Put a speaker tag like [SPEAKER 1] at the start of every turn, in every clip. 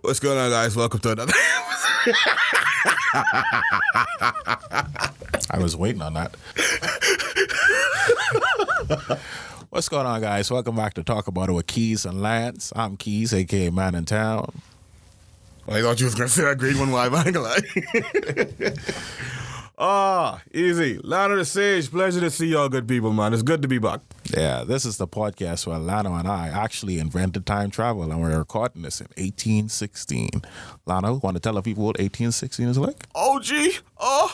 [SPEAKER 1] What's going on, guys? Welcome to another
[SPEAKER 2] I was waiting on that. What's going on, guys? Welcome back to Talk About It with Keys and Lance. I'm Keys, a.k.a. Man in Town.
[SPEAKER 1] I thought you was going to say that grade 1 live. I ain't gonna lie. Easy. Lano the Sage. Pleasure to see y'all good people, man. It's good to be back.
[SPEAKER 2] Yeah, this is the podcast where Lano and I actually invented time travel, and we're recording this in 1816. Lano, want to tell the people what 1816 is like?
[SPEAKER 1] Oh, gee. I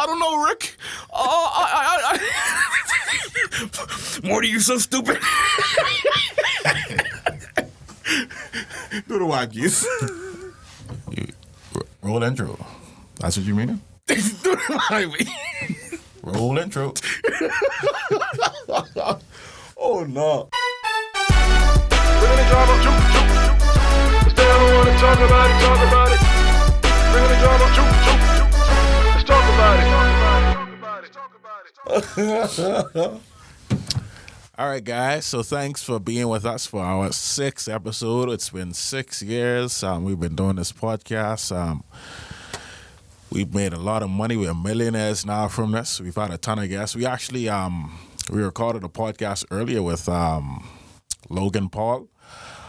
[SPEAKER 1] don't know, Rick. Morty, you so stupid. Do the wackies.
[SPEAKER 2] Roll intro. That's what you mean?
[SPEAKER 1] Do the highway.
[SPEAKER 2] Roll intro.
[SPEAKER 1] Oh, no.
[SPEAKER 3] Bring the drama, juke. Instead, I don't want to talk about it. Bring the drama, juke. Let's talk about it.
[SPEAKER 2] All right, guys. So thanks for being with us for our 6th episode. It's been 6 years. We've been doing this podcast. We've made a lot of money. We're millionaires now from this. We've had a ton of guests. We actually we recorded a podcast earlier with Logan Paul.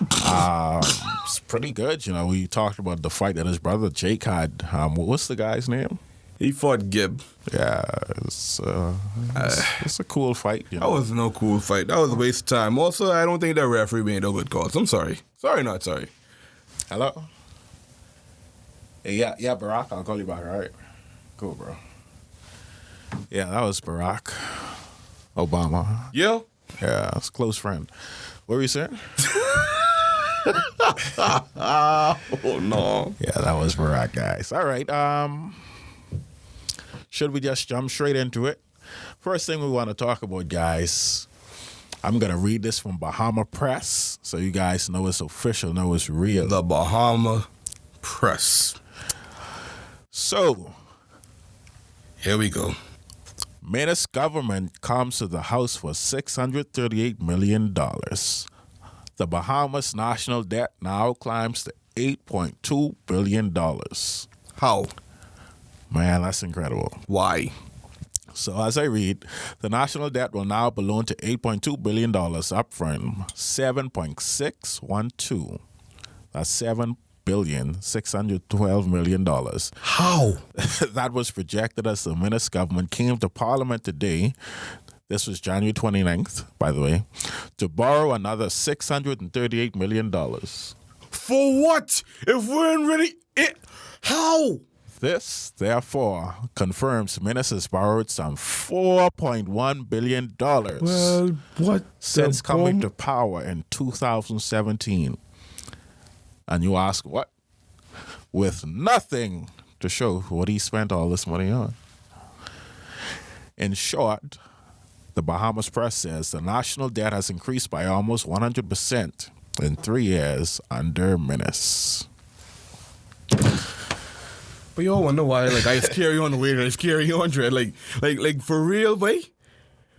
[SPEAKER 2] It's pretty good. You know, we talked about the fight that his brother Jake had. What's the guy's name?
[SPEAKER 1] He fought Gibb.
[SPEAKER 2] Yeah, it's a cool fight. You know?
[SPEAKER 1] That was no cool fight. That was a waste of time. Also, I don't think that referee made no good calls. I'm sorry. Sorry, not sorry.
[SPEAKER 2] Hello? Hey, yeah, Barack, I'll call you back, all right? Cool, bro. Yeah, that was Barack Obama.
[SPEAKER 1] Yeah?
[SPEAKER 2] Yeah, it's a close friend. What were you saying?
[SPEAKER 1] Oh, no.
[SPEAKER 2] Yeah, that was Barack, guys. All right, should we just jump straight into it? First thing we want to talk about, guys, I'm going to read this from Bahama Press so you guys know it's official, know it's real.
[SPEAKER 1] The Bahama Press.
[SPEAKER 2] So,
[SPEAKER 1] here we go.
[SPEAKER 2] Menace government comes to the House for $638 million. The Bahamas national debt now climbs to $8.2 billion.
[SPEAKER 1] How?
[SPEAKER 2] Man, that's incredible.
[SPEAKER 1] Why?
[SPEAKER 2] So as I read, the national debt will now balloon to $8.2 billion, up from $7.612. That's $7.612 million.
[SPEAKER 1] How?
[SPEAKER 2] That was projected as the Menace government came to Parliament today. This was January 29th, by the way, to borrow another $638 million.
[SPEAKER 1] For what? If we're in really... How?
[SPEAKER 2] This, therefore, confirms Menace has borrowed some $4.1 billion
[SPEAKER 1] Well, what
[SPEAKER 2] since coming to power in 2017. And you ask, what? With nothing to show what he spent all this money on. In short, the Bahamas Press says the national debt has increased by almost 100% in 3 years under Menace.
[SPEAKER 1] But y'all wonder why, like, I just carry on the way that I just carry on, Dread. Like, for real, boy?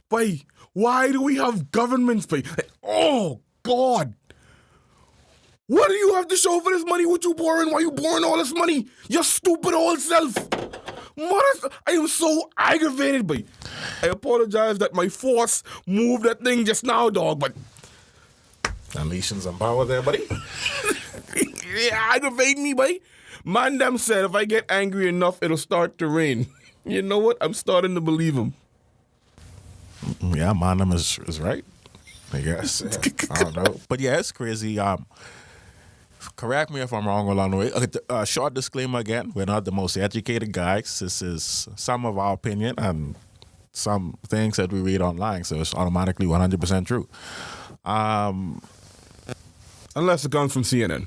[SPEAKER 1] Boy, why do we have governments, boy? Like, oh, God. What do you have to show for this money? What you borrowing? Why you borrowing all this money? Your stupid old self. I am so aggravated, boy. I apologize that my force moved that thing just now, dog, but...
[SPEAKER 2] Unleashing some power there, buddy.
[SPEAKER 1] Yeah, aggravating me, boy. Man them said if I get angry enough, it'll start to rain. You know what? I'm starting to believe him.
[SPEAKER 2] Yeah, man them is right, I guess. Yeah, I don't know. But yeah, it's crazy. Correct me if I'm wrong along the way. Short disclaimer again, we're not the most educated guys. This is some of our opinion and some things that we read online, so it's automatically 100% true.
[SPEAKER 1] Unless it comes from CNN.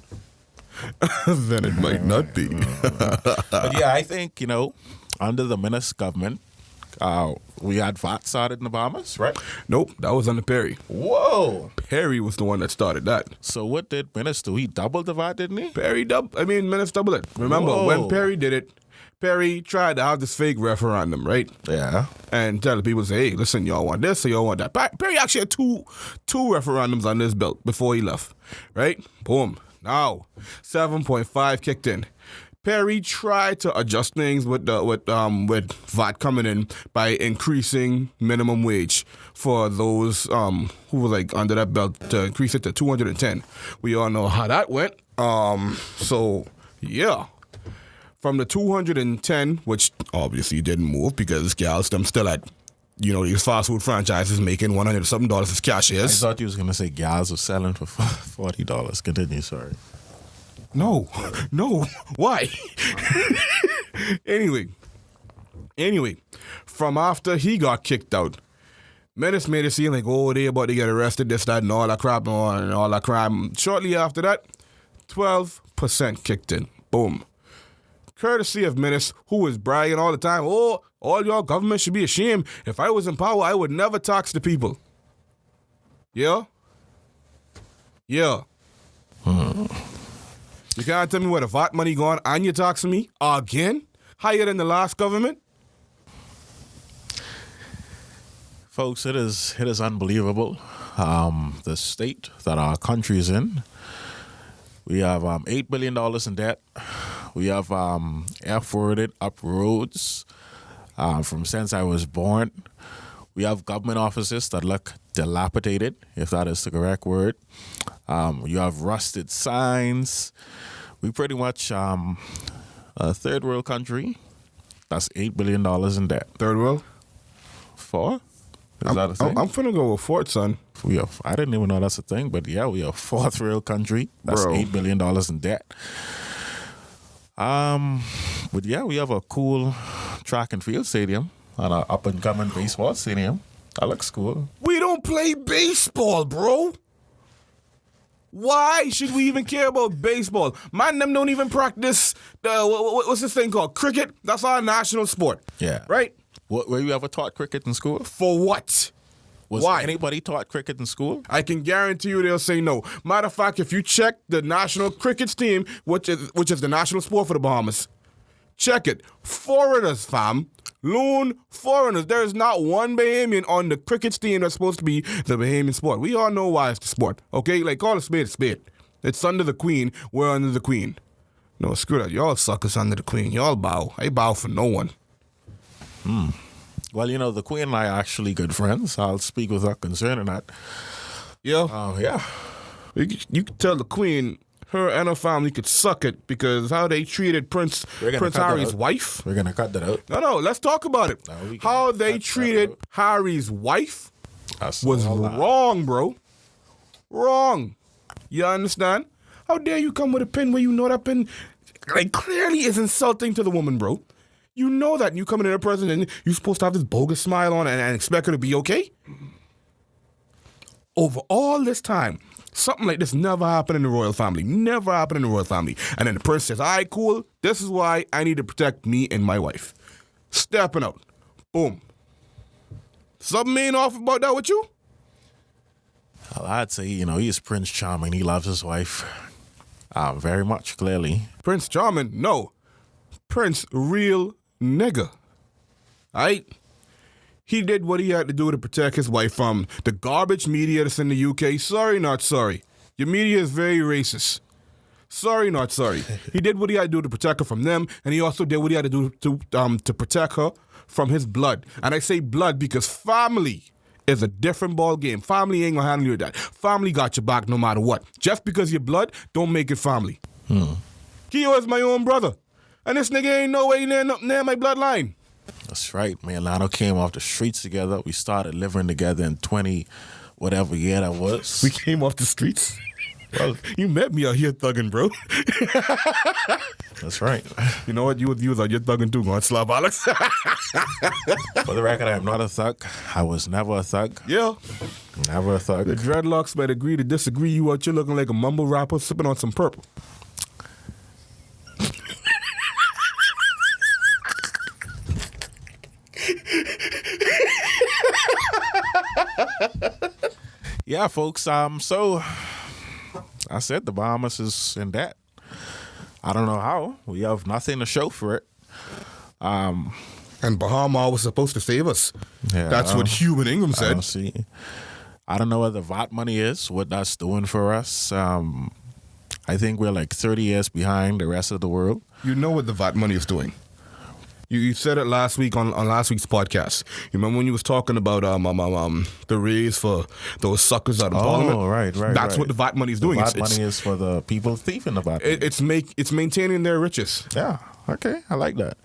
[SPEAKER 1] Then it might not be.
[SPEAKER 2] But yeah, I think, you know, under the Menace government, we had VAT started in the Bahamas, right?
[SPEAKER 1] Nope, that was under Perry.
[SPEAKER 2] Whoa.
[SPEAKER 1] Perry was the one that started that.
[SPEAKER 2] So what did Menace do? He doubled the VAT, didn't he?
[SPEAKER 1] Menace doubled it. Remember, when Perry did it, Perry tried to have this fake referendum, right?
[SPEAKER 2] Yeah.
[SPEAKER 1] And tell the people, say, hey, listen, y'all want this or y'all want that. Perry actually had two referendums on this belt before he left, right? Boom. Now, 7.5 kicked in. Perry tried to adjust things with VAT coming in by increasing minimum wage for those who were like under that belt to increase it to 210. We all know how that went. So yeah, from the 210, which obviously didn't move because gals them still at these fast food franchises making $100 something as cashiers.
[SPEAKER 2] I thought you was gonna say gals were selling for $40. Continue, sorry.
[SPEAKER 1] No, why? Anyway, from after he got kicked out, Menace made it seem like, oh, they about to get arrested, this, that, and all that crap, and all that crime. Shortly after that, 12% kicked in. Boom. Courtesy of Menace, who was bragging all the time, oh, all y'all government should be ashamed. If I was in power, I would never tax the people. Yeah? Yeah. You can't tell me where the VAT money gone and you're taxing me again? Higher than the last government?
[SPEAKER 2] Folks, it is unbelievable. The state that our country is in. We have $8 billion in debt. We have air-forwarded up roads from since I was born. We have government offices that look dilapidated, if that is the correct word. You have rusted signs. We pretty much a third world country. That's $8 billion in debt.
[SPEAKER 1] Third world?
[SPEAKER 2] 4? Is that a thing?
[SPEAKER 1] I'm finna go with fourth, son.
[SPEAKER 2] I didn't even know that's a thing, but yeah, we are fourth world country. That's
[SPEAKER 1] Bro.
[SPEAKER 2] $8 billion in debt. But yeah, we have a cool track and field stadium and an up and coming baseball stadium. That looks cool.
[SPEAKER 1] We don't play baseball, bro. Why should we even care about baseball? Man, them don't even practice what's this thing called? Cricket? That's our national sport.
[SPEAKER 2] Yeah.
[SPEAKER 1] Right?
[SPEAKER 2] Were you ever taught cricket in school?
[SPEAKER 1] For what?
[SPEAKER 2] Was
[SPEAKER 1] Why?
[SPEAKER 2] anybody taught cricket in school?
[SPEAKER 1] I can guarantee you they'll say no. Matter of fact, if you check the national cricket team, which is the national sport for the Bahamas, check it. Foreigners, fam. Loon foreigners. There is not one Bahamian on the cricket team that's supposed to be the Bahamian sport. We all know why it's the sport. Okay? Like, call a spade a spade. It's under the queen. We're under the queen. No, screw that. Y'all suckers under the queen. Y'all bow. I bow for no one.
[SPEAKER 2] Well, the Queen and I are actually good friends. I'll speak with her concerning that.
[SPEAKER 1] Yeah.
[SPEAKER 2] Yeah.
[SPEAKER 1] You could tell the queen, her and her family could suck it because how they treated Prince
[SPEAKER 2] cut that
[SPEAKER 1] Harry's
[SPEAKER 2] out.
[SPEAKER 1] wife.
[SPEAKER 2] We're going to cut that out.
[SPEAKER 1] No, let's talk about it.
[SPEAKER 2] No, we can
[SPEAKER 1] How
[SPEAKER 2] cut
[SPEAKER 1] they
[SPEAKER 2] that
[SPEAKER 1] treated
[SPEAKER 2] out.
[SPEAKER 1] Harry's wife
[SPEAKER 2] That's
[SPEAKER 1] was
[SPEAKER 2] all that.
[SPEAKER 1] wrong, bro. Wrong. You understand? How dare you come with a pin where you know that pin clearly is insulting to the woman, bro. You know that, and you coming in a person and you're supposed to have this bogus smile on and expect her to be okay? Over all this time, something like this never happened in the royal family. Never happened in the royal family. And then the prince says, all right, cool. This is why I need to protect me and my wife. Stepping out. Boom. Something ain't off about that with you?
[SPEAKER 2] Well, I'd say, he's Prince Charming. He loves his wife very much, clearly.
[SPEAKER 1] Prince Charming? No. Prince real nigga. Alright? He did what he had to do to protect his wife from the garbage media that's in the UK. Sorry, not sorry. Your media is very racist. Sorry, not sorry. He did what he had to do to protect her from them, and he also did what he had to do to protect her from his blood. And I say blood because family is a different ball game. Family ain't gonna handle you with that. Family got your back no matter what. Just because you're blood, don't make it family. Keo is my own brother. And this nigga ain't no way near my bloodline.
[SPEAKER 2] That's right. Me and Lionel came off the streets together. We started living together in 20, whatever year that was.
[SPEAKER 1] We came off the streets.
[SPEAKER 2] Well,
[SPEAKER 1] You met me out here thugging, bro.
[SPEAKER 2] that's right.
[SPEAKER 1] You know what? You was out here thugging too, going slap Alex.
[SPEAKER 2] For the record, I am not a thug. I was never a thug.
[SPEAKER 1] Yeah.
[SPEAKER 2] Never a thug.
[SPEAKER 1] The dreadlocks might agree to disagree. You out here looking like a mumble rapper sipping on some purple.
[SPEAKER 2] Yeah, folks. So I said the Bahamas is in debt. I don't know how. We have nothing to show for it.
[SPEAKER 1] And Bahama was supposed to save us.
[SPEAKER 2] Yeah,
[SPEAKER 1] That's what Human Ingram
[SPEAKER 2] I
[SPEAKER 1] said.
[SPEAKER 2] don't see. I don't know what the VAT money is, what that's doing for us. I think we're like 30 years behind the rest of the world.
[SPEAKER 1] You know what the VAT money is doing. You said it last week on last week's podcast. You remember when you was talking about the raise for those suckers out of Parliament?
[SPEAKER 2] Oh, right.
[SPEAKER 1] That's what the VAT money is doing.
[SPEAKER 2] The VAT money is for the people thieving the VAT money.
[SPEAKER 1] It's maintaining their riches.
[SPEAKER 2] Yeah, okay, I like that.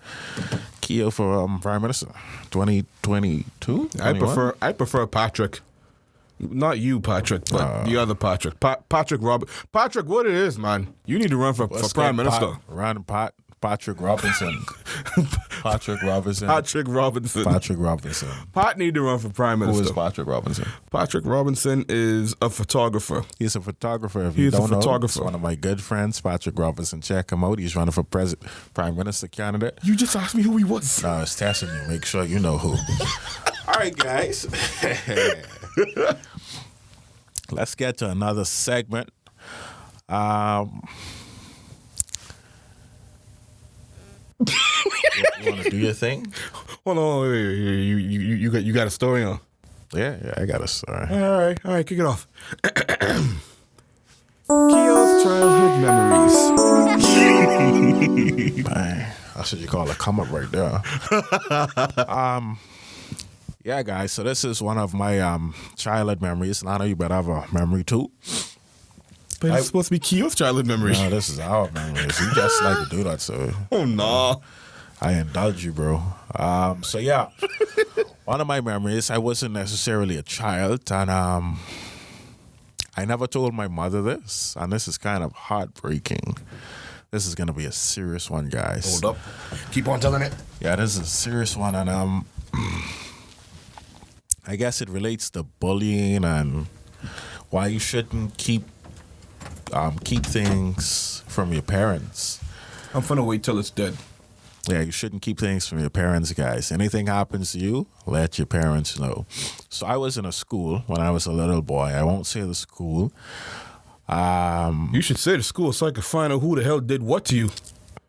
[SPEAKER 2] Keogh for Prime Minister, 2022.
[SPEAKER 1] I prefer Patrick. Not you, Patrick, but the other Patrick. Patrick what it is, man? You need to run for Prime Minister.
[SPEAKER 2] Patrick Robinson. Patrick Robinson.
[SPEAKER 1] Patrick Robinson.
[SPEAKER 2] Patrick Robinson.
[SPEAKER 1] Pat need to run for Prime Minister.
[SPEAKER 2] Who is Patrick Robinson?
[SPEAKER 1] Patrick Robinson is a photographer.
[SPEAKER 2] He's a photographer. If you don't know, he's one of my good friends, Patrick Robinson. Check him out. He's running for Prime Minister candidate.
[SPEAKER 1] You just asked me who he was.
[SPEAKER 2] No, it's testing you. Make sure you know who. All right, guys. Let's get to another segment. You want to do your thing?
[SPEAKER 1] Hold on, wait. You got a story on?
[SPEAKER 2] Yeah, I got a story.
[SPEAKER 1] All right, kick it off. Keogh's childhood memories.
[SPEAKER 2] Man, that's what you call a come up right there. Yeah, guys. So this is one of my childhood memories, and I know you better have a memory too.
[SPEAKER 1] But it's supposed to be Keogh's childhood memory.
[SPEAKER 2] No, this is our memories. You just like to do that, so.
[SPEAKER 1] Oh no.
[SPEAKER 2] I indulge you, bro. So yeah, one of my memories, I wasn't necessarily a child, and I never told my mother this, and this is kind of heartbreaking. This is gonna be a serious one, guys.
[SPEAKER 1] Hold up. Keep on telling it.
[SPEAKER 2] Yeah, this is a serious one, and I guess it relates to bullying and why you shouldn't keep things from your parents.
[SPEAKER 1] I'm finna wait till it's dead.
[SPEAKER 2] Yeah, you shouldn't keep things from your parents, guys. Anything happens to you, let your parents know. So I was in a school when I was a little boy. I won't say the school.
[SPEAKER 1] You should say the school so I can find out who the hell did what to you.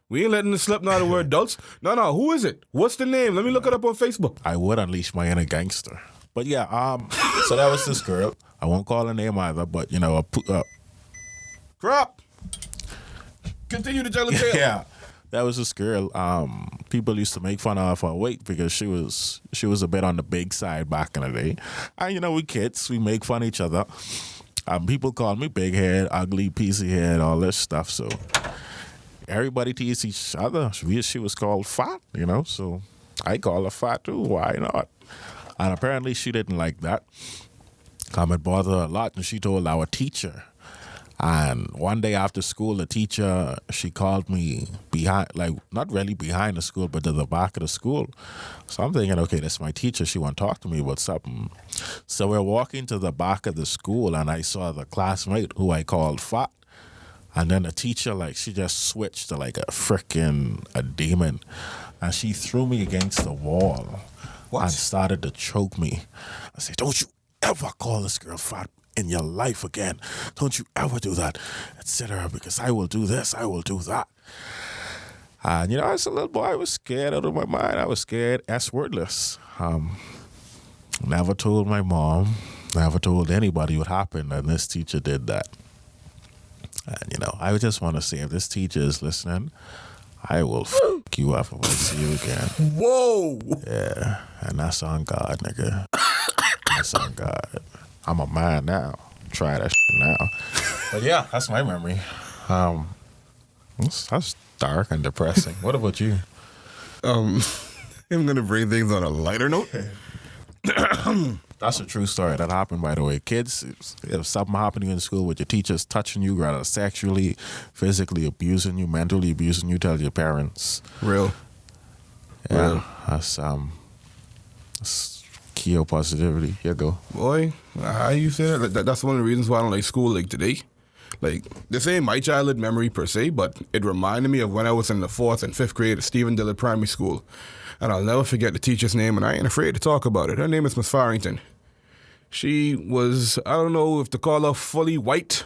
[SPEAKER 1] We ain't letting this slip now that we're adults. No, who is it? What's the name? Let me look it up on Facebook.
[SPEAKER 2] I would unleash my inner gangster. But yeah, so that was this girl. I won't call her name either, but you know,
[SPEAKER 1] Crap. Continue to tell the tale.
[SPEAKER 2] Yeah. That was this girl. People used to make fun of her weight because she was a bit on the big side back in the day. And you know, we kids, we make fun of each other. People call me big head, ugly, piecey head, all this stuff. So everybody teased each other. She was called fat, you know. So I call her fat too. Why not? And apparently she didn't like that. It bothered her a lot, and she told our teacher. And one day after school, the teacher, she called me behind, like not really behind the school, but to the back of the school. So I'm thinking, okay, that's my teacher. She want to talk to me about something. So we're walking to the back of the school, and I saw the classmate who I called fat. And then the teacher, like, she just switched to like a demon. And she threw me against the wall. What? And started to choke me. I said, don't you ever call this girl fat in your life again. Don't you ever do that, etc. Because I will do this, I will do that. And you know, as a little boy, I was scared out of my mind. I was scared as wordless. Never told my mom, never told anybody what happened, and this teacher did that. And you know, I just want to say, if this teacher is listening, I will fuck you up if I see you again.
[SPEAKER 1] Whoa!
[SPEAKER 2] Yeah, and that's on God, nigga. That's on God. I'm a man now. Try that shit now. But yeah, that's my memory. That's dark and depressing. What about you?
[SPEAKER 1] I'm gonna bring things on a lighter note.
[SPEAKER 2] That's a true story that happened, by the way. Kids, if something happened to you in school with your teachers touching you, rather sexually, physically abusing you, mentally abusing you, tell your parents.
[SPEAKER 1] Real.
[SPEAKER 2] Yeah,
[SPEAKER 1] Real.
[SPEAKER 2] that's Keogh positivity. Here you go.
[SPEAKER 1] Boy, how you say that? That's one of the reasons why I don't like school like today. Like, this ain't my childhood memory per se, but it reminded me of when I was in the 4th and 5th grade at Stephen Dillard Primary School. And I'll never forget the teacher's name, and I ain't afraid to talk about it. Her name is Miss Farrington. She was, I don't know if to call her fully white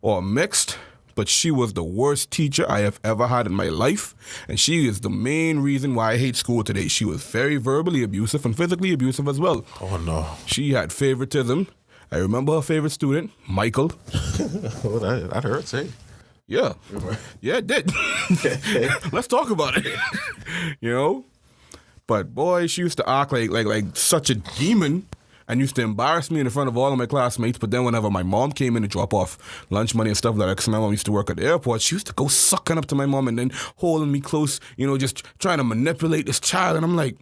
[SPEAKER 1] or mixed, but she was the worst teacher I have ever had in my life. And she is the main reason why I hate school today. She was very verbally abusive and physically abusive as well.
[SPEAKER 2] Oh, no.
[SPEAKER 1] She had favoritism. I remember her favorite student, Michael.
[SPEAKER 2] Oh, that hurts, eh?
[SPEAKER 1] Yeah. Yeah, it did. Let's talk about it. You know? But boy, she used to act like such a demon and used to embarrass me in front of all of my classmates. But then whenever my mom came in to drop off lunch money and stuff like that, because my mom used to work at the airport, she used to go sucking up to my mom and then holding me close, you know, just trying to manipulate this child. And I'm like,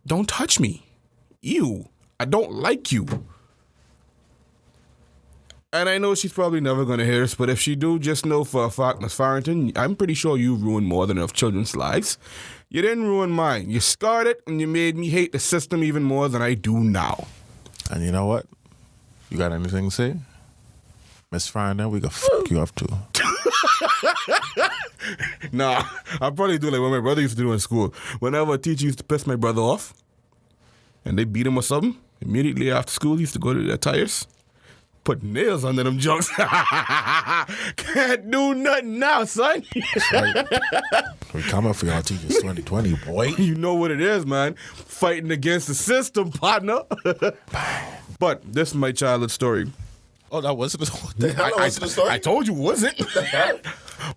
[SPEAKER 1] don't touch me. Ew. I don't like you. And I know she's probably never going to hear this, but if she do, just know for a fact, Miss Farrington, I'm pretty sure you ruined more than enough children's lives. You didn't ruin mine. You scarred it, and you made me hate the system even more than I do now.
[SPEAKER 2] And you know what? You got anything to say? Miss Farrington, we can fuck you up too.
[SPEAKER 1] Nah, I probably do like what my brother used to do in school. Whenever a teacher used to piss my brother off, and they beat him or something, immediately after school, he used to go to their tires, put nails under them junks. Can't do nothing now, son.
[SPEAKER 2] Right. We coming for y'all teachers 2020, boy.
[SPEAKER 1] You know what it is, man. Fighting against the system, partner. But this is my childhood story.
[SPEAKER 2] Oh, that wasn't the story?
[SPEAKER 1] I told you it wasn't.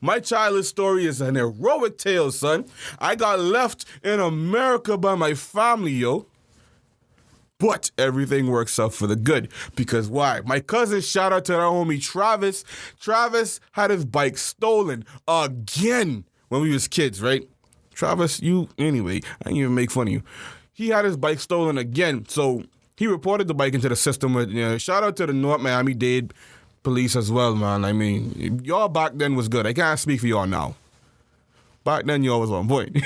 [SPEAKER 1] My childhood story is an heroic tale, son. I got left in America by my family, yo. But everything works out for the good. Because why? My cousin, shout out to our homie Travis. Travis had his bike stolen again when we was kids, right? Travis, anyway, I didn't even make fun of you. He had his bike stolen again. So he reported the bike into the system. Shout out to the North Miami-Dade police as well, man. I mean, y'all back then was good. I can't speak for y'all now. Back then, y'all was on point.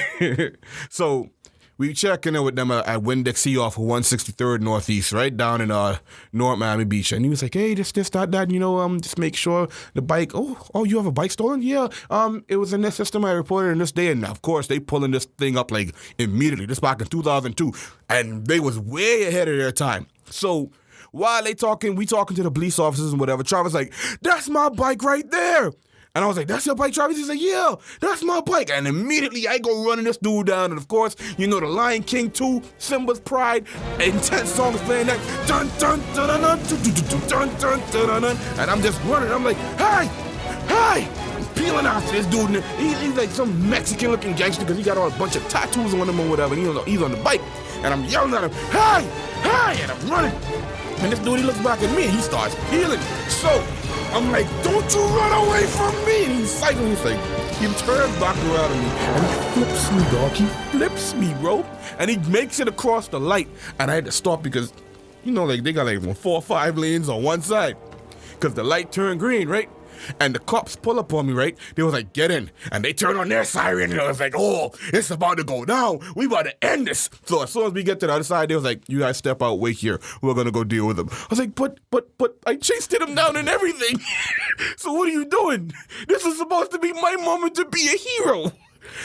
[SPEAKER 1] So we checking in with them at Winn-Dixie off of 163rd Northeast, right down in North Miami Beach. And he was like, hey, this, that, you know, just make sure the bike, oh, you have a bike stolen? Yeah, it was in this system I reported in this day. And of course, they pulling this thing up like immediately, this back in 2002. And they was way ahead of their time. So while we talking to the police officers and whatever, Travis like, that's my bike right there. And I was like, that's your bike, Travis? He's like, yeah, that's my bike. And immediately I go running this dude down. And of course, you know, the Lion King 2, Simba's Pride, intense songs playing that. Dun, dun, dun, dun, dun, dun, dun, dun, dun, dun. And I'm just running. I'm like, hey. I'm peeling after this dude. And he's like some Mexican looking gangster because he got a bunch of tattoos on him or whatever. And he's on the bike. And I'm yelling at him, hey. And I'm running. And this dude, he looks back at me and he starts peeling. So I'm like, don't you run away from me. And he's cycling. He's like, he turns back around at me and he flips me, dog. He flips me, bro. And he makes it across the light. And I had to stop because, you know, like they got like 4 or 5 lanes on one side. Because the light turned green, right? And the cops pull up on me, right? They was like, get in. And they turn on their siren and I was like, oh, it's about to go down. We about to end this. So as soon as we get to the other side, they was like, you guys step out, wait here. We're going to go deal with them. I was like, but I chased him down and everything. So what are you doing? This is supposed to be my moment to be a hero.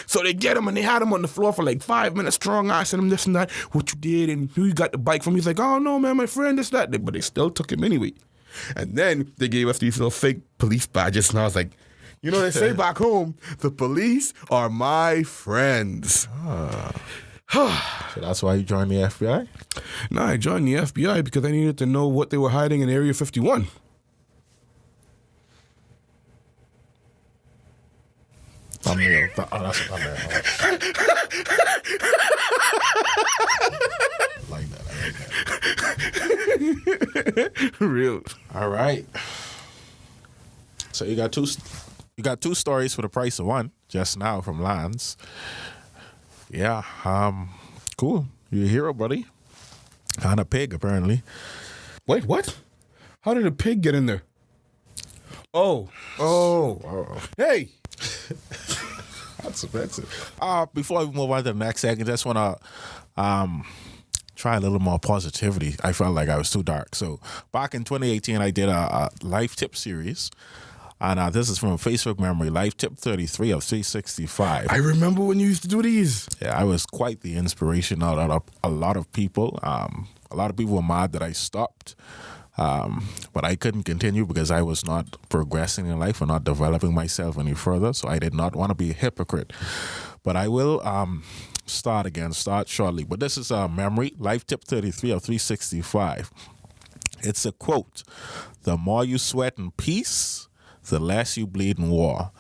[SPEAKER 1] So they get him and they had him on the floor for like 5 minutes strong. I said him this and that, what you did and who you got the bike from. He's like, oh no, man, my friend, this, that. But they still took him anyway. And then they gave us these little fake police badges. And I was like, you know, they say back home, the police are my friends.
[SPEAKER 2] So that's why you joined the FBI?
[SPEAKER 1] No, I joined the FBI because I needed to know what they were hiding in Area 51.
[SPEAKER 2] Thumbnail. That's a thumbnail. Like that.
[SPEAKER 1] Real.
[SPEAKER 2] All right. So you got two stories for the price of one just now from Lance. Yeah. Cool. You're a hero, buddy. On a pig, apparently.
[SPEAKER 1] Wait, what? How did a pig get in there? Oh. Hey.
[SPEAKER 2] That's offensive. Before we move on to the next segment, I just want to try a little more positivity. I felt like I was too dark. So back in 2018, I did a life tip series. And this is from Facebook memory, life tip 33 of 365.
[SPEAKER 1] I remember when you used to do these.
[SPEAKER 2] Yeah, I was quite the inspiration out of a lot of people. A lot of people were mad that I stopped. But I couldn't continue because I was not progressing in life or not developing myself any further. So I did not want to be a hypocrite. But I will start shortly. But this is a memory, life tip 33 of 365. It's a quote: "The more you sweat in peace, the less you bleed in war."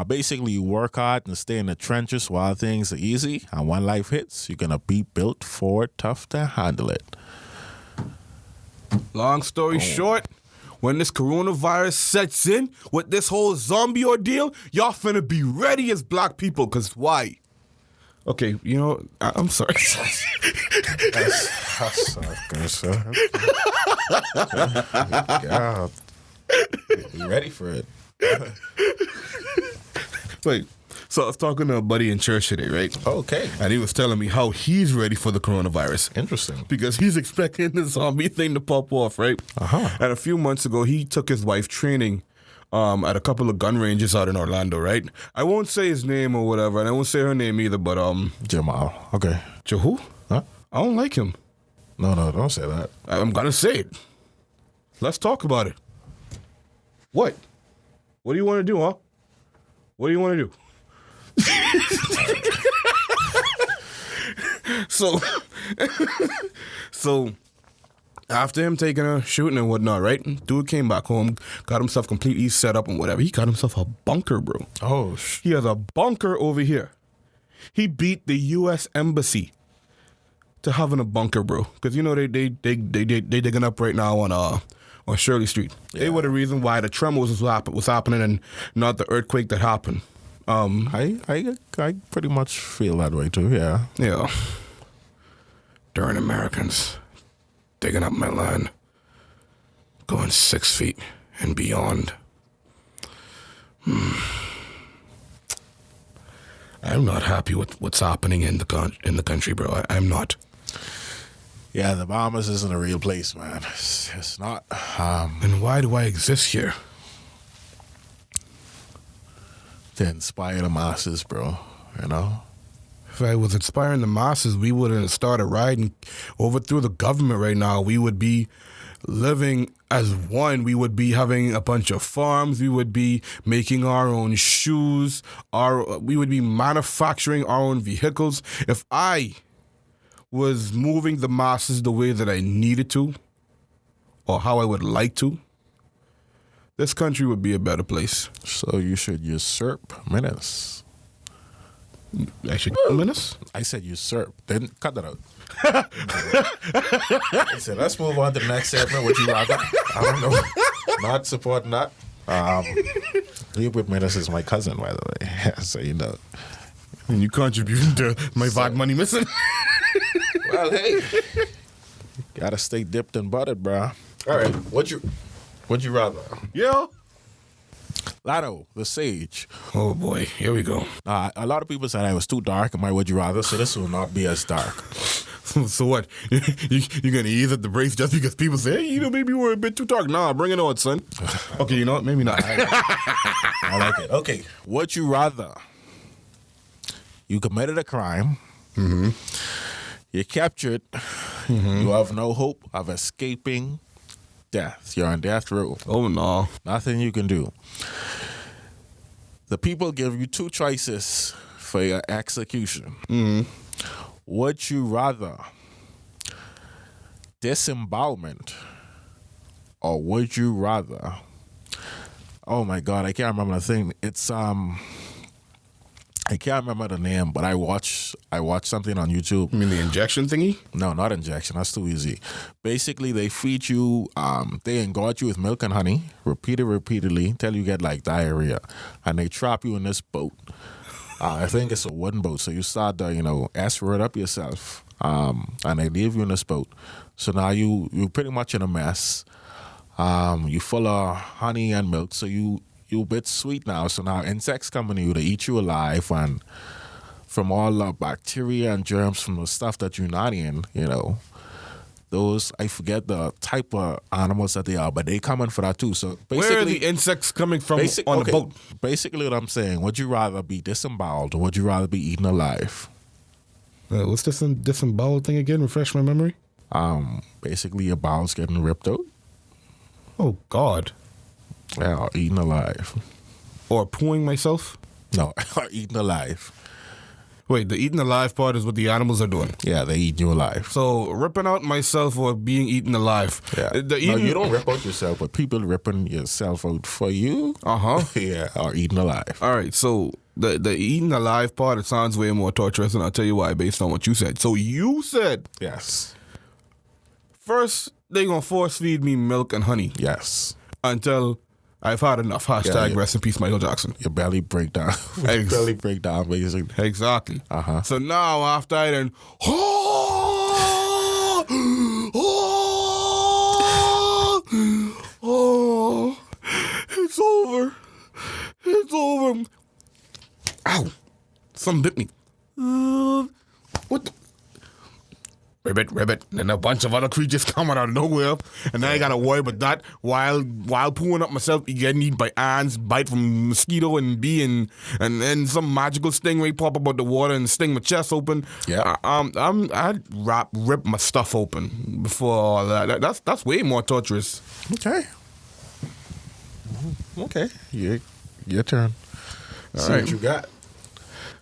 [SPEAKER 2] Basically, you work hard and stay in the trenches while things are easy. And when life hits, you're going to be built for it, tough to handle it.
[SPEAKER 1] Long story short, when this coronavirus sets in with this whole zombie ordeal, y'all finna be ready as black people, because why? Okay, you know, I'm sorry.
[SPEAKER 2] That's good, sir. God. You ready for it?
[SPEAKER 1] Wait, so I was talking to a buddy in church today, right?
[SPEAKER 2] Okay.
[SPEAKER 1] And he was telling me how he's ready for the coronavirus.
[SPEAKER 2] Interesting.
[SPEAKER 1] Because he's expecting the zombie thing to pop off, right?
[SPEAKER 2] Uh-huh.
[SPEAKER 1] And a few months ago, he took his wife training at a couple of gun ranges out in Orlando, right? I won't say his name or whatever, and I won't say her name either, but
[SPEAKER 2] Jamal. Okay.
[SPEAKER 1] Who?
[SPEAKER 2] Huh?
[SPEAKER 1] I don't like him.
[SPEAKER 2] No, don't say that.
[SPEAKER 1] I'm gonna say it. Let's talk about it. What? What do you want to do, huh? What do you want to do? So after him taking a shooting and whatnot, right? Dude came back home, got himself completely set up and whatever. He got himself a bunker, bro.
[SPEAKER 2] Oh,
[SPEAKER 1] He has a bunker over here. He beat the U.S. Embassy to having a bunker, bro. Because you know they digging up right now on Shirley Street. Yeah. They were the reason why the tremors was happening and not the earthquake that happened.
[SPEAKER 2] I pretty much feel that way too. Yeah.
[SPEAKER 1] Yeah. Darn Americans digging up my land, going 6 feet and beyond. I'm not happy with what's happening in the country, bro. I'm not.
[SPEAKER 2] Yeah, the Bahamas isn't a real place, man. It's not.
[SPEAKER 1] And why do I exist here?
[SPEAKER 2] To inspire the masses, bro. You know?
[SPEAKER 1] If I was inspiring the masses, we wouldn't start a riot and overthrew the government right now. We would be living as one. We would be having a bunch of farms. We would be making our own shoes. We would be manufacturing our own vehicles. If I was moving the masses the way that I needed to, or how I would like to, this country would be a better place.
[SPEAKER 2] So you should usurp menace.
[SPEAKER 1] I should menace?
[SPEAKER 2] I said usurp. Then cut that out. I said, let's move on to the next segment. Would you rather? I don't know. Not supporting that. Leopold Menace is my cousin, by the way. So you know.
[SPEAKER 1] And you contributing to my VOD money missing?
[SPEAKER 2] Well, hey. Gotta stay dipped and buttered, bro. All right. Would you rather?
[SPEAKER 1] Yeah.
[SPEAKER 2] Lotto, the Sage.
[SPEAKER 1] Oh boy, here we go.
[SPEAKER 2] A lot of people said I was too dark in my Would You Rather, so this will not be as dark.
[SPEAKER 1] So what? You're gonna ease up the brakes just because people say, hey, you know, maybe we're a bit too dark. Nah, bring it on, son. Okay, you know what? Maybe not.
[SPEAKER 2] I like it. Okay. Would you rather? You committed a crime. Mm-hmm. You're captured. Mm-hmm. You have no hope of escaping death. You're on death row.
[SPEAKER 1] Oh, no.
[SPEAKER 2] Nothing you can do. The people give you two choices for your execution. Mm-hmm. Would you rather disembowelment, or would you rather? Oh my God, I can't remember the thing. It's I can't remember the name, but I watched something on YouTube.
[SPEAKER 1] You mean the injection thingy?
[SPEAKER 2] No, not injection. That's too easy. Basically, they feed you, they engorge you with milk and honey repeatedly until you get like diarrhea, and they trap you in this boat. I think it's a wooden boat, so you start to, aspirate up yourself, and they leave you in this boat. So now you're pretty much in a mess. You full of honey and milk, so you're a bit sweet now. So now insects come in you to eat you alive, and from all the bacteria and germs from the stuff that you're not in, those, I forget the type of animals that they are, but they come in for that too. So basically,
[SPEAKER 1] where are the insects coming from on the boat?
[SPEAKER 2] Basically what I'm saying, would you rather be disemboweled or would you rather be eaten alive?
[SPEAKER 1] What's this disemboweled thing again? Refresh my memory.
[SPEAKER 2] Basically your bowels getting ripped out.
[SPEAKER 1] Oh, God.
[SPEAKER 2] Yeah, or eaten alive.
[SPEAKER 1] Or pooing myself?
[SPEAKER 2] No, or eaten alive.
[SPEAKER 1] Wait, the eaten alive part is what the animals are doing.
[SPEAKER 2] Yeah, they eat you alive.
[SPEAKER 1] So, ripping out myself or being eaten alive.
[SPEAKER 2] Yeah.
[SPEAKER 1] The
[SPEAKER 2] No, you don't rip out yourself, but people ripping yourself out for you.
[SPEAKER 1] Uh-huh.
[SPEAKER 2] Yeah, or eaten alive.
[SPEAKER 1] All right, so the eaten alive part, it sounds way more torturous, and I'll tell you why based on what you said. So you said,
[SPEAKER 2] Yes.
[SPEAKER 1] first, they're going to force feed me milk and honey
[SPEAKER 2] Yes.
[SPEAKER 1] until I've had enough. Hashtag
[SPEAKER 2] yeah.
[SPEAKER 1] rest in peace, Michael Jackson.
[SPEAKER 2] Your belly break down. Your belly break down, basically.
[SPEAKER 1] Exactly.
[SPEAKER 2] Uh-huh.
[SPEAKER 1] So now after I then, it's over. It's over. Ow. Something bit me. What the? Ribbit, and a bunch of other creatures coming out of nowhere, and now I gotta worry about that while pulling up myself, getting eaten by ants, bite from mosquito and bee, and then some magical stingray pop up out the water and sting my chest open.
[SPEAKER 2] Yeah.
[SPEAKER 1] I'd rip my stuff open before all that. That's way more torturous.
[SPEAKER 2] Okay. Okay. Your turn. See
[SPEAKER 1] right.
[SPEAKER 2] what you got.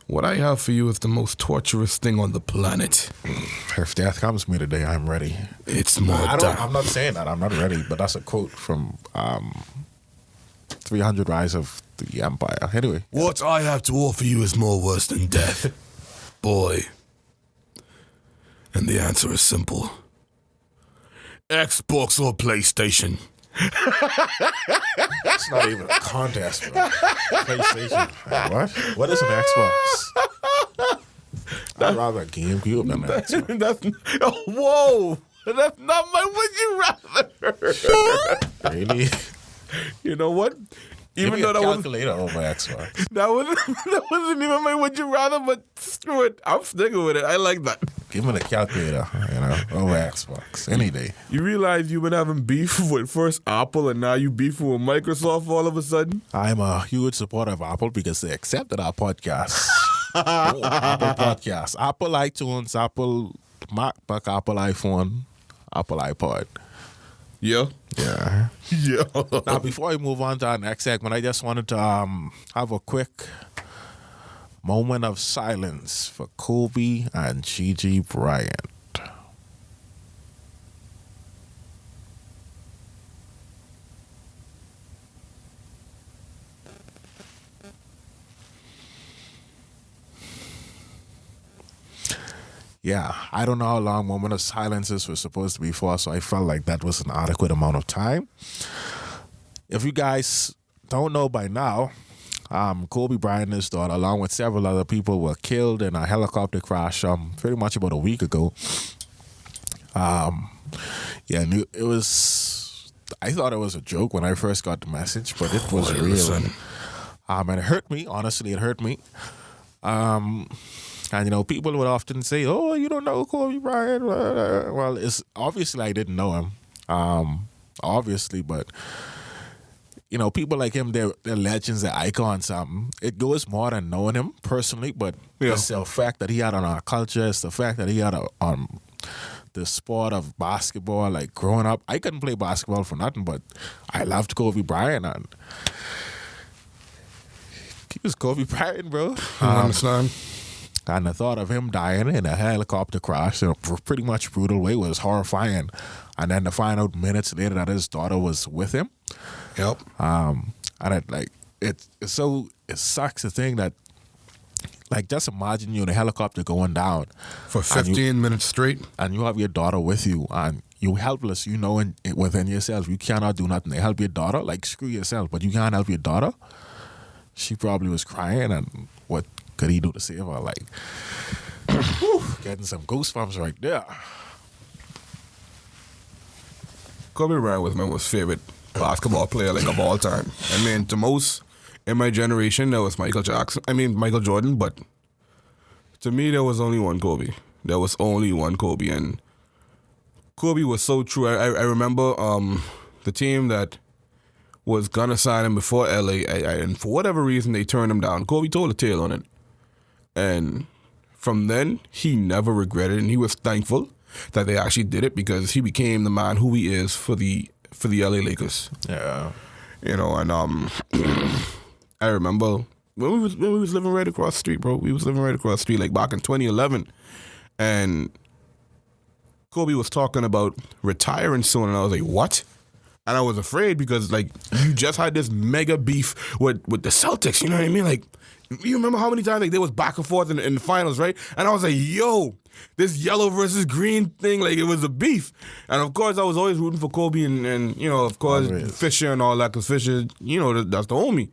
[SPEAKER 1] What I have for you is the most torturous thing on the planet.
[SPEAKER 2] If death comes to me today, I'm ready.
[SPEAKER 1] It's more
[SPEAKER 2] I'm not saying that. I'm not ready, but that's a quote from 300 Rise of the Empire. Anyway.
[SPEAKER 1] What I have to offer you is more worse than death, boy. And the answer is simple. Xbox or PlayStation?
[SPEAKER 2] It's not even a contest, bro. PlayStation. What? What is an Xbox? I'd rather a GameCube than an Xbox.
[SPEAKER 1] Whoa! That's not my would you rather.
[SPEAKER 2] Really?
[SPEAKER 1] You know what?
[SPEAKER 2] Give me
[SPEAKER 1] Even
[SPEAKER 2] a
[SPEAKER 1] though
[SPEAKER 2] calculator over Xbox.
[SPEAKER 1] that wasn't even my would you rather, but screw it. I'm sticking with it. I like that.
[SPEAKER 2] Give me the calculator, over Xbox any day.
[SPEAKER 1] You realize you've been having beef with first Apple and now you beefing with Microsoft all of a sudden?
[SPEAKER 2] I'm a huge supporter of Apple because they accepted our podcast. Apple Podcast, Apple iTunes, Apple MacBook, Apple iPhone, Apple iPod.
[SPEAKER 1] Yeah.
[SPEAKER 2] Yeah.
[SPEAKER 1] Yeah.
[SPEAKER 2] Now, before we move on to our next segment, I just wanted to have a quick moment of silence for Kobe and Gigi Bryant. Yeah, I don't know how long moment of silences was supposed to be for, so I felt like that was an adequate amount of time. If you guys don't know by now, Kobe Bryant and his daughter, along with several other people, were killed in a helicopter crash pretty much about a week ago. And it was, I thought it was a joke when I first got the message, but it was real. And it hurt me, honestly, it hurt me. And, people would often say, oh, you don't know Kobe Bryant. Well, it's obviously I didn't know him, obviously, but, people like him, they're legends, they're icons. It goes more than knowing him personally, but it's the fact that he had on our culture, it's the fact that he had on the sport of basketball. Like, growing up, I couldn't play basketball for nothing, but I loved Kobe Bryant, and he was Kobe Bryant, bro.
[SPEAKER 1] I understand.
[SPEAKER 2] And the thought of him dying in a helicopter crash in a pretty much brutal way was horrifying. And then to find out minutes later that his daughter was with him.
[SPEAKER 1] Yep.
[SPEAKER 2] And it sucks to think that, like, just imagine you in a helicopter going down
[SPEAKER 1] For 15 minutes straight.
[SPEAKER 2] and you have your daughter with you and you're helpless, within yourself, you cannot do nothing to help your daughter. Like, screw yourself, but you can't help your daughter. She probably was crying, and what could he do to save her? Like, getting some goosebumps right there.
[SPEAKER 1] Kobe Bryant was my most favorite basketball player of all time. I mean, to most in my generation, there was Michael Jordan, but to me, there was only one Kobe. There was only one Kobe, and Kobe was so true. I remember the team that was gonna sign him before LA, and for whatever reason, they turned him down. Kobe told a tale on it. And from then, he never regretted it, and he was thankful that they actually did it because he became the man who he is for the for the LA Lakers.
[SPEAKER 2] Yeah.
[SPEAKER 1] You know, and I remember when we was living right across the street, bro. We was living right across the street, like back in 2011, and Kobe was talking about retiring soon, and I was like, what? And I was afraid because, like, you just had this mega beef with the Celtics, you know what I mean? Like, you remember how many times, like, they was back and forth in the finals, right? And I was like, yo, this yellow versus green thing, like, it was a beef. And, of course, I was always rooting for Kobe and you know, of course, Fisher and all that, because Fisher, you know, that's the homie.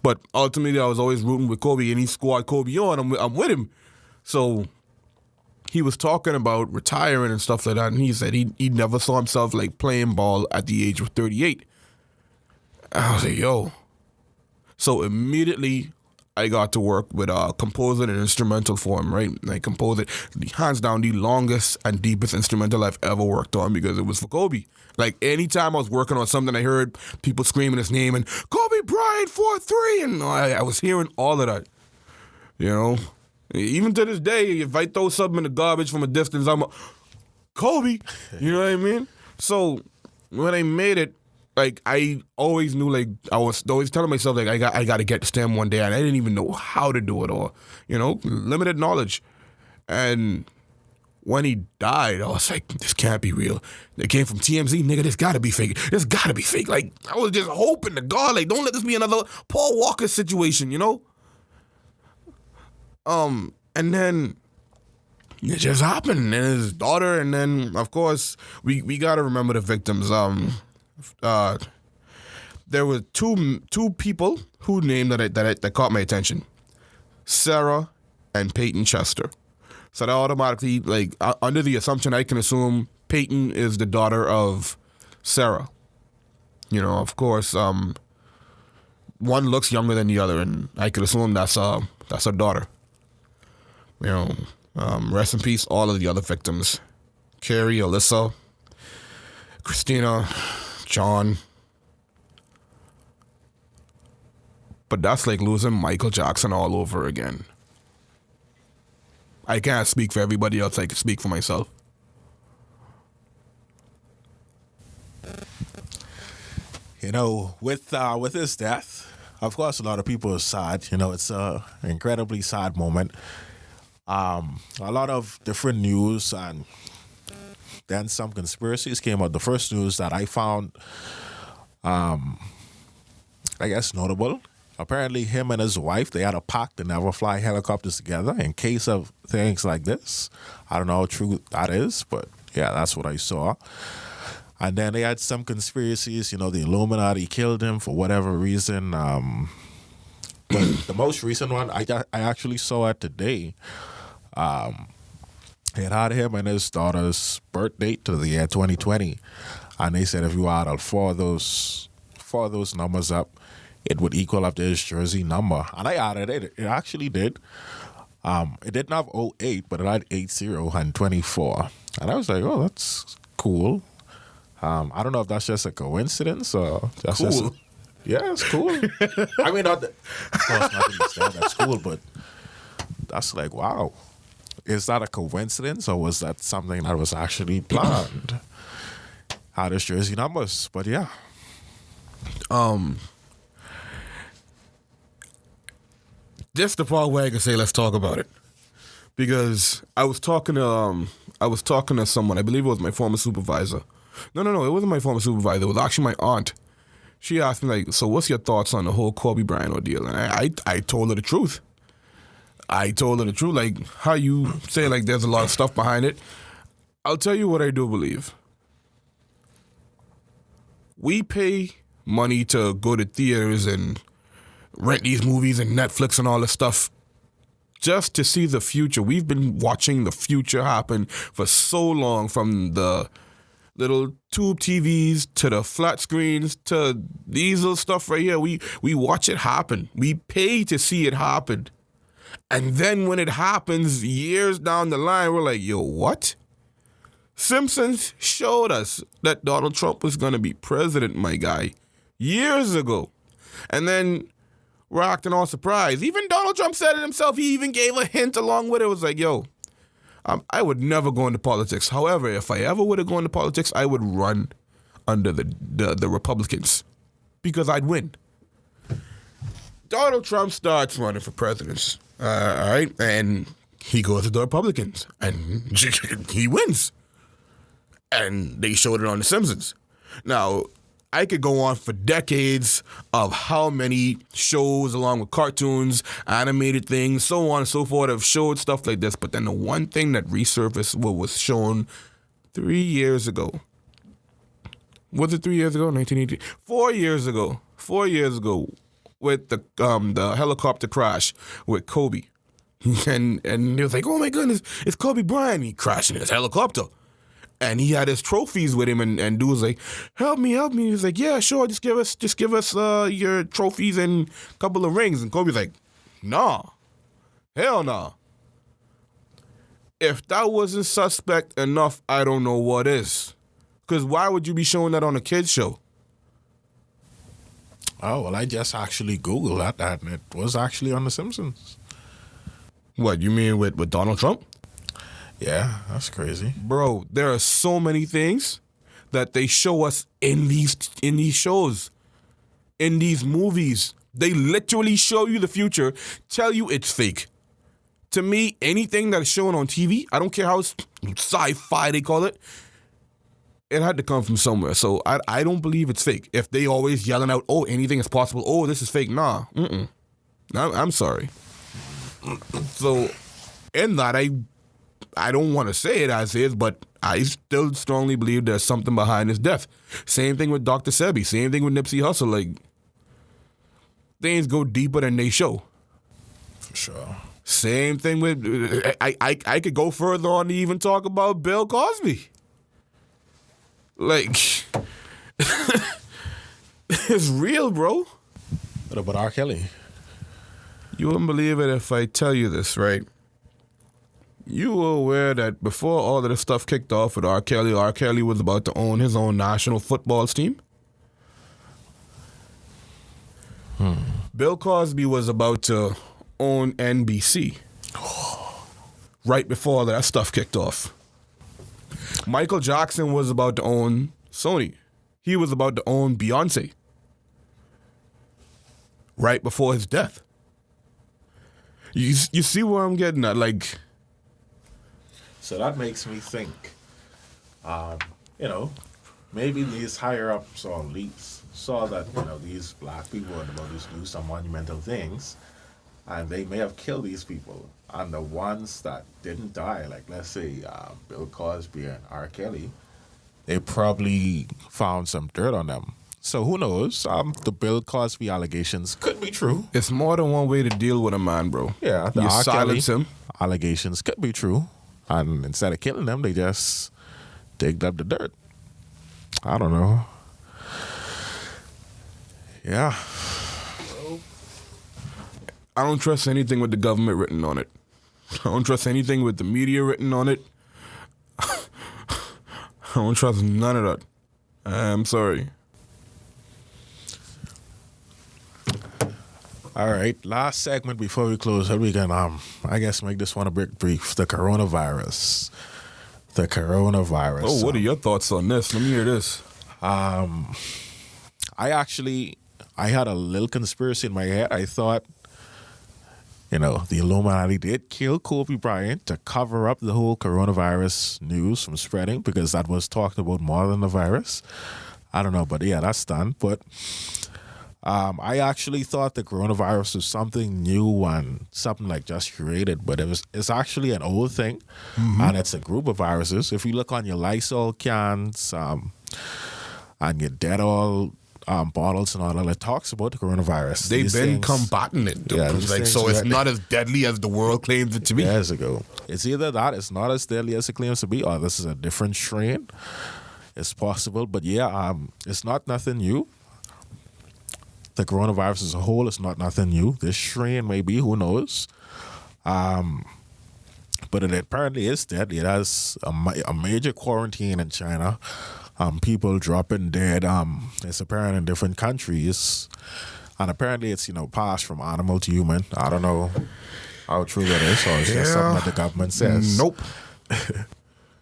[SPEAKER 1] But ultimately, I was always rooting with Kobe, and he squad Kobe on. I'm with him. So he was talking about retiring and stuff like that, and he said he never saw himself like playing ball at the age of 38. And I was like, yo. So immediately I got to work with composing an instrumental for him, right? And I composed it, hands down, the longest and deepest instrumental I've ever worked on because it was for Kobe. Like, anytime I was working on something, I heard people screaming his name and Kobe Bryant 4-3, and I was hearing all of that, you know? Even to this day, if I throw something in the garbage from a distance, I'm Kobe. You know what I mean? So when I made it, like, I always knew, like, I was always telling myself, like, I got to get to STEM one day, and I didn't even know how to do it, or, you know, limited knowledge. And when he died, I was like, this can't be real. It came from TMZ, nigga, this gotta be fake. This gotta be fake. Like, I was just hoping to God, like, don't let this be another Paul Walker situation, you know? And then it just happened, and his daughter, and then, of course, we gotta remember the victims. There were two people who named that caught my attention. Sarah and Peyton Chester. So that automatically, like, under the assumption, I can assume Peyton is the daughter of Sarah. You know, of course, one looks younger than the other, and I could assume that's her daughter. You know, rest in peace, all of the other victims. Carrie, Alyssa, Christina, John. But that's like losing Michael Jackson all over again. I can't speak for everybody else. I can speak for myself.
[SPEAKER 2] You know, with his death, of course, a lot of people are sad. You know, it's an incredibly sad moment. A lot of different news, and then some conspiracies came out. The first news that I found, I guess, notable. Apparently, him and his wife, they had a pact to never fly helicopters together in case of things like this. I don't know how true that is, but yeah, that's what I saw. And then they had some conspiracies, you know, the Illuminati killed him for whatever reason. But the most recent one, I actually saw it today. It had him and his daughter's birth date to the year 2020. And they said if you add all four of those numbers up, it would equal up to his jersey number. And I added it. It actually did. It didn't have 08, but it had 80 and 24. And I was like, oh, that's cool. I don't know if that's just a coincidence or that's
[SPEAKER 1] cool.
[SPEAKER 2] Just yeah, it's cool. I mean, of course, not to understand that's cool, but that's like, wow. Is that a coincidence or was that something that was actually planned? How his jersey numbers, but yeah.
[SPEAKER 1] Just the part where I can say, let's talk about it, because I was talking to someone. I believe it was my former supervisor. No, it wasn't my former supervisor. It was actually my aunt. She asked me, like, so what's your thoughts on the whole Kobe Bryant ordeal? And I told her the truth. Like, how you say, like, there's a lot of stuff behind it. I'll tell you what I do believe. We pay money to go to theaters and rent these movies and Netflix and all this stuff just to see the future. We've been watching the future happen for so long, from the little tube TVs to the flat screens to these little stuff right here. We watch it happen. We pay to see it happen. And then when it happens years down the line, we're like, yo, what? Simpsons showed us that Donald Trump was going to be president, my guy, years ago. And then we're acting all surprised. Even Donald Trump said it himself. He even gave a hint along with it. It was like, yo, I would never go into politics. However, if I ever would have gone into politics, I would run under the Republicans because I'd win. Donald Trump starts running for president, all right, and he goes to the Republicans, and he wins. And they showed it on The Simpsons. Now, I could go on for decades of how many shows, along with cartoons, animated things, so on and so forth, have showed stuff like this. But then the one thing that resurfaced what was shown 3 years ago. Was it 3 years ago? 1980? 4 years ago. 4 years ago, with the helicopter crash with Kobe. And he was like, oh my goodness, it's Kobe Bryant. He crashed in his helicopter. And he had his trophies with him, and dude was like, help me. He was like, yeah, sure, just give us your trophies and a couple of rings. And Kobe's like, nah, hell nah. If that wasn't suspect enough, I don't know what is. Because why would you be showing that on a kid's show?
[SPEAKER 2] Oh, well, I just actually Googled that, and it was actually on The Simpsons.
[SPEAKER 1] What, you mean with Donald Trump?
[SPEAKER 2] Yeah, that's crazy.
[SPEAKER 1] Bro, there are so many things that they show us in these shows, in these movies. They literally show you the future, tell you it's fake. To me, anything that is shown on TV, I don't care how sci-fi they call it, it had to come from somewhere. So I don't believe it's fake. If they always yelling out, oh, anything is possible, oh, this is fake, nah, I'm sorry. So in that, I don't want to say it as is, but I still strongly believe there's something behind his death. Same thing with Dr. Sebi. Same thing with Nipsey Hussle. Like, things go deeper than they show.
[SPEAKER 2] For sure.
[SPEAKER 1] Same thing with, I could go further on to even talk about Bill Cosby. Like, it's real, bro.
[SPEAKER 2] What about R. Kelly?
[SPEAKER 1] You wouldn't believe it if I tell you this, right? You were aware that before all of this stuff kicked off with R. Kelly was about to own his own national football team? Bill Cosby was about to own NBC right before that stuff kicked off. Michael Jackson was about to own Sony. He was about to own Beyonce right before his death. You see where I'm getting at? Like,
[SPEAKER 2] so that makes me think, maybe these higher ups or elites saw that, these black people were about to do some monumental things, and they may have killed these people. And the ones that didn't die, like let's say Bill Cosby and R. Kelly, they probably found some dirt on them. So who knows? The Bill Cosby allegations could be true.
[SPEAKER 1] it's more than one way to deal with a man, bro.
[SPEAKER 2] Yeah, the
[SPEAKER 1] You
[SPEAKER 2] R. Kelly
[SPEAKER 1] silence him.
[SPEAKER 2] allegations could be true. And instead of killing them, they just digged up the dirt. I don't know. Yeah.
[SPEAKER 1] I don't trust anything with the government written on it. I don't trust anything with the media written on it. I don't trust none of that. I'm sorry.
[SPEAKER 2] All right. Last segment before we close. How we can, I guess, make this one a bit brief. The coronavirus.
[SPEAKER 1] Oh, what are your thoughts on this? Let me hear this.
[SPEAKER 2] I had a little conspiracy in my head. I thought, the Illuminati did kill Kobe Bryant to cover up the whole coronavirus news from spreading, because that was talked about more than the virus. I don't know, but yeah, that's done. But I actually thought the coronavirus was something new and something like just created, but it's actually an old thing, and it's a group of viruses. If you look on your Lysol cans and your Dettol bottles and all that, it talks about the coronavirus.
[SPEAKER 1] They've
[SPEAKER 2] These
[SPEAKER 1] been
[SPEAKER 2] things-
[SPEAKER 1] combating it.
[SPEAKER 2] Yeah,
[SPEAKER 1] It's
[SPEAKER 2] these
[SPEAKER 1] like,
[SPEAKER 2] things
[SPEAKER 1] so it's
[SPEAKER 2] were-
[SPEAKER 1] not as deadly as the world claims it to be.
[SPEAKER 2] years ago. It's either that, it's not as deadly as it claims to be, or this is a different strain. It's possible, but yeah, it's not nothing new. The coronavirus as a whole is not nothing new. This strain may be, who knows? But it apparently is deadly. It has a major quarantine in China. People dropping dead. It's apparent in different countries. And apparently it's, passed from animal to human. I don't know how true that is, or it's just something that the government says.
[SPEAKER 1] Nope.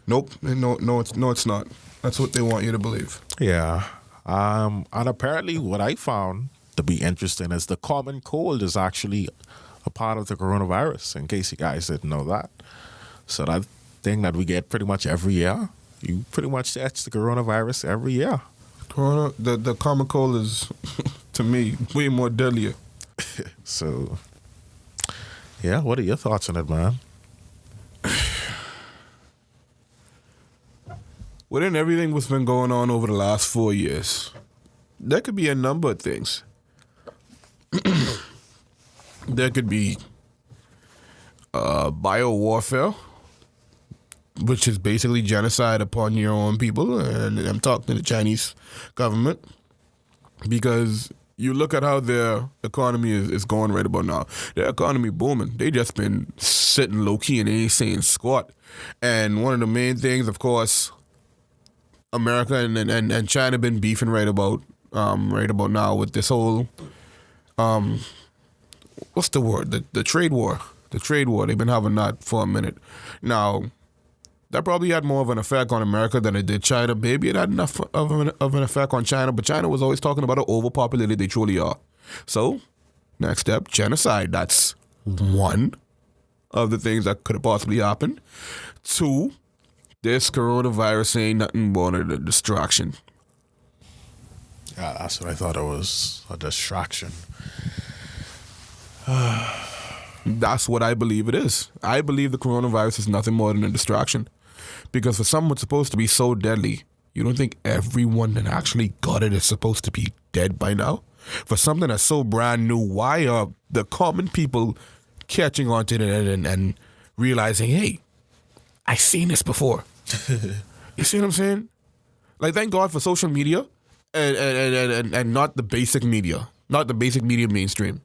[SPEAKER 1] Nope. No, it's not. That's what they want you to believe.
[SPEAKER 2] Yeah. And apparently what I found to be interesting is the common cold is actually a part of the coronavirus, in case you guys didn't know that. So that thing that we get pretty much every year, you pretty much catch the coronavirus every year.
[SPEAKER 1] The common cold is, to me, way more deadlier.
[SPEAKER 2] So, yeah, what are your thoughts on it, man?
[SPEAKER 1] Within everything that's been going on over the last 4 years, there could be a number of things. There could be biowarfare, which is basically genocide upon your own people, and I'm talking to the Chinese government, because you look at how their economy is going right about now. Their economy booming. They just been sitting low-key and they ain't saying squat. And one of the main things, of course, America and China been beefing right about now with this whole, what's the word? The trade war. The trade war. They've been having that for a minute. Now, that probably had more of an effect on America than it did China. Maybe it had enough of an effect on China, but China was always talking about how overpopulated they truly are. So, next step, genocide. That's one of the things that could have possibly happened. Two, this coronavirus ain't nothing but a distraction.
[SPEAKER 2] Yeah, that's what I thought it was, a distraction.
[SPEAKER 1] That's what I believe it is. I believe the coronavirus is nothing more than a distraction. Because for something that's supposed to be so deadly, you don't think everyone that actually got it is supposed to be dead by now? For something that's so brand new, why are the common people catching on to it and realizing, hey, I seen this before? You see what I'm saying? Like, thank God for social media and not the basic media. Not the basic media mainstream.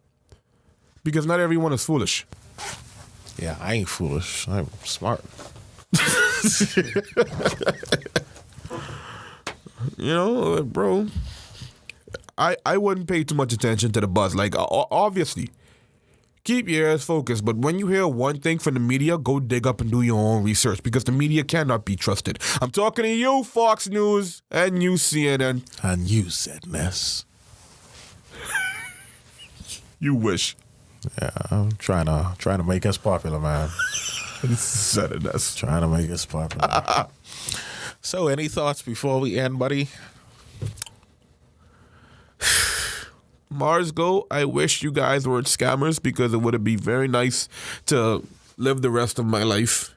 [SPEAKER 1] Because not everyone is foolish.
[SPEAKER 2] Yeah, I ain't foolish. I'm smart.
[SPEAKER 1] You know, bro, I wouldn't pay too much attention to the buzz. Like, obviously, keep your ears focused, but when you hear one thing from the media, go dig up and do your own research, because the media cannot be trusted. I'm talking to you, Fox News, and you, CNN.
[SPEAKER 2] And you said Ness.
[SPEAKER 1] You wish.
[SPEAKER 2] Yeah, I'm trying to make us popular, man.
[SPEAKER 1] Said it, that's
[SPEAKER 2] Trying to make us popular. So, any thoughts before we end, buddy?
[SPEAKER 1] Mars Go, I wish you guys weren't scammers, because it would be very nice to live the rest of my life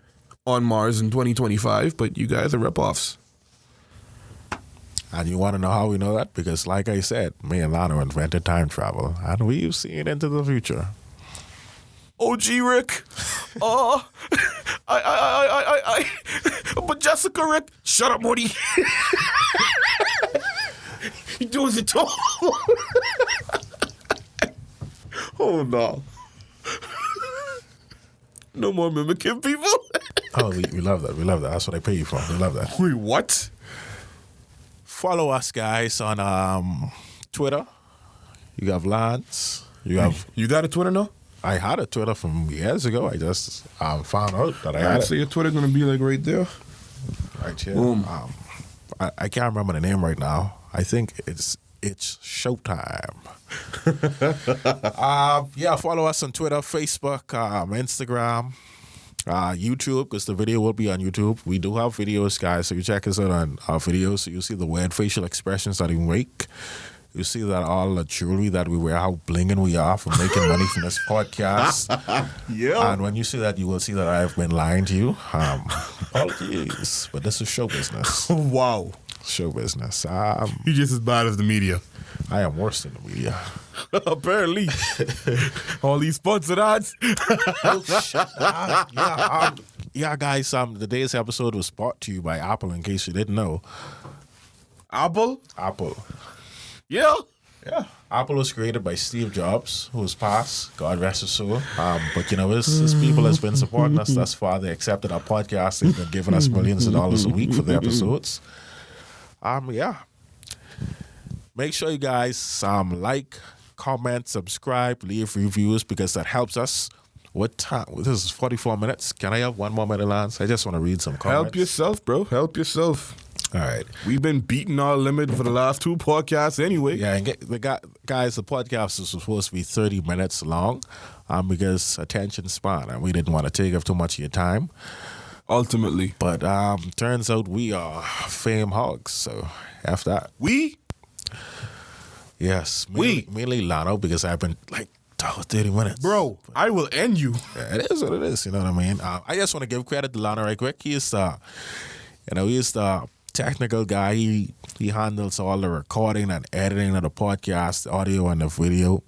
[SPEAKER 1] on Mars in 2025, but you guys are ripoffs.
[SPEAKER 2] And you want to know how we know that? Because, like I said, me and Lana invented time travel, and we've seen into the future.
[SPEAKER 1] OG Rick. But Jessica Rick. Shut up, Morty. He doing it too. Oh, no. No more mimicking people.
[SPEAKER 2] Oh, we love that. We love that. That's what I pay you for. We love that.
[SPEAKER 1] Wait, what?
[SPEAKER 2] Follow us, guys, on Twitter. You have Lance. You
[SPEAKER 1] got a Twitter now?
[SPEAKER 2] I had a Twitter from years ago. I just found out that I had
[SPEAKER 1] So
[SPEAKER 2] it.
[SPEAKER 1] your Twitter gonna be like right there?
[SPEAKER 2] Right here.
[SPEAKER 1] Boom.
[SPEAKER 2] I can't remember the name right now. I think it's Showtime. Yeah, follow us on Twitter, Facebook, Instagram, YouTube, because the video will be on YouTube. We do have videos, guys, so you check us out on our videos, so you see the weird facial expressions that we make. You see that all the jewelry that we wear, how blinging we are for making money from this podcast.
[SPEAKER 1] Yeah.
[SPEAKER 2] And when you see that, you will see that I've been lying to you. Apologies, but this is show business.
[SPEAKER 1] Wow.
[SPEAKER 2] Show business.
[SPEAKER 1] You're just as bad as the media.
[SPEAKER 2] I am worse than the media.
[SPEAKER 1] Apparently. All these sponsored ads.
[SPEAKER 2] Yeah, guys. Today's episode was brought to you by Apple. In case you didn't know,
[SPEAKER 1] Apple? Yeah.
[SPEAKER 2] Yeah. Apple was created by Steve Jobs, who was passed. God rest his soul. But, you know, his people has been supporting us thus far. They accepted our podcast. They've been giving us millions of dollars a week for the episodes. Yeah. Make sure you guys like, comment, subscribe, leave reviews, because that helps us. What time? This is 44 minutes. Can I have one more minute, Lance? I just want to read some comments.
[SPEAKER 1] Help yourself, bro. Help yourself.
[SPEAKER 2] All right.
[SPEAKER 1] We've been beating our limit for the last 2 podcasts anyway.
[SPEAKER 2] Yeah, and guys, the podcast is supposed to be 30 minutes long because attention span, and we didn't want to take up too much of your time.
[SPEAKER 1] Ultimately.
[SPEAKER 2] But turns out we are fame hogs, so after that.
[SPEAKER 1] We?
[SPEAKER 2] Yes. Mainly Lano, because I've been like 30 minutes.
[SPEAKER 1] Bro, I will end you.
[SPEAKER 2] Yeah, it is what it is, you know what I mean? I just want to give credit to Lano right quick. He's the technical guy. He handles all the recording and editing of the podcast, the audio and the video.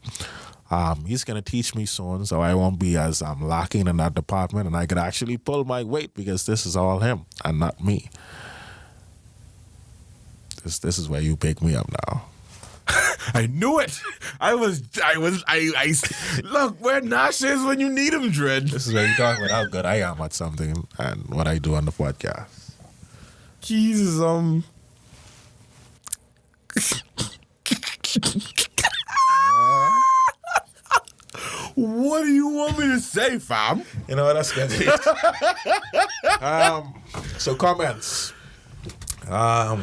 [SPEAKER 2] He's gonna teach me soon, so I won't be as lacking in that department, and I could actually pull my weight because this is all him and not me. This is where you pick me up now.
[SPEAKER 1] I knew it. I look where Nash is when you need him, Dread.
[SPEAKER 2] This is where you talk about how good I am at something and what I do on the podcast.
[SPEAKER 1] Jesus, what do you want me to say, fam?
[SPEAKER 2] You know what? That's good. So comments.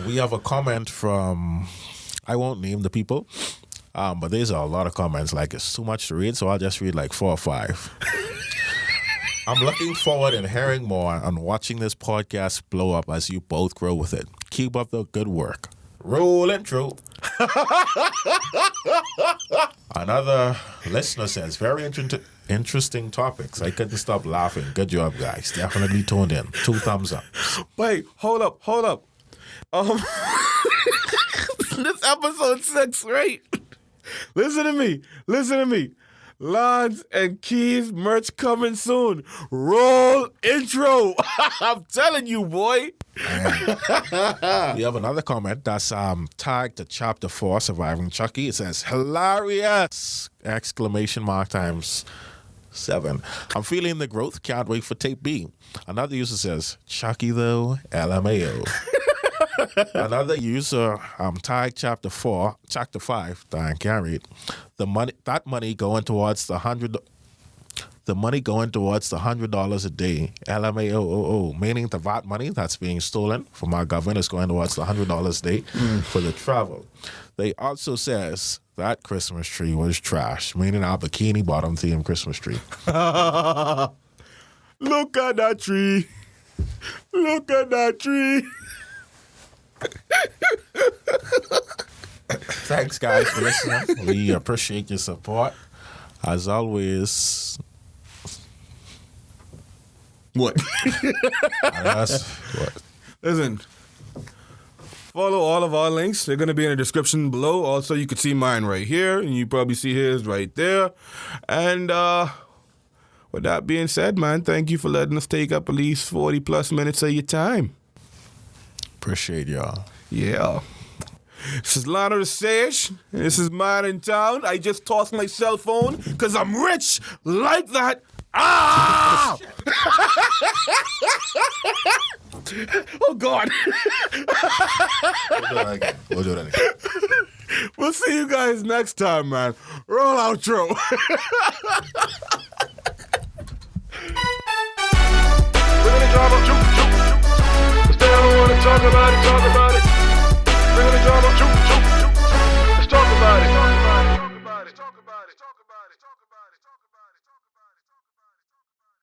[SPEAKER 2] We have a comment from, I won't name the people, but there's a lot of comments. Like, it's too much to read, so I'll just read like 4 or 5. I'm looking forward to hearing more and watching this podcast blow up as you both grow with it. Keep up the good work. Roll intro. Another listener says, very interesting topics. I couldn't stop laughing. Good job, guys. Definitely tuned in. 2 thumbs up.
[SPEAKER 1] Wait, hold up. This episode 6, right? Listen to me. Lance and Keys merch coming soon. Roll intro. I'm telling you, boy.
[SPEAKER 2] We have another comment that's tagged to Chapter 4, Surviving Chucky. It says, hilarious! ! !7. I'm feeling the growth. Can't wait for tape B. Another user says, Chucky though, LMAO. Another user tagged Chapter 5, Diane carried. The money going towards the $100 a day, LMAO, meaning the VAT money that's being stolen from our government is going towards the $100 a day for the travel. They also says that Christmas tree was trash, meaning our Bikini Bottom theme Christmas tree.
[SPEAKER 1] Look at that tree.
[SPEAKER 2] Thanks, guys, for listening. We appreciate your support. As always.
[SPEAKER 1] What?
[SPEAKER 2] What?
[SPEAKER 1] Listen. Follow all of our links. They're going to be in the description below. Also, you can see mine right here, and you probably see his right there. And with that being said, man, thank you for letting us take up at least 40 plus minutes of your time.
[SPEAKER 2] Appreciate y'all.
[SPEAKER 1] Yeah. This is Lionel the Sage. This is Man in Town. I just tossed my cell phone because I'm rich like that. Ah! Oh, God.
[SPEAKER 2] We'll do it again.
[SPEAKER 1] We'll see you guys next time, man. Roll outro.
[SPEAKER 3] We're gonna drama, instead I don't wanna talk about it.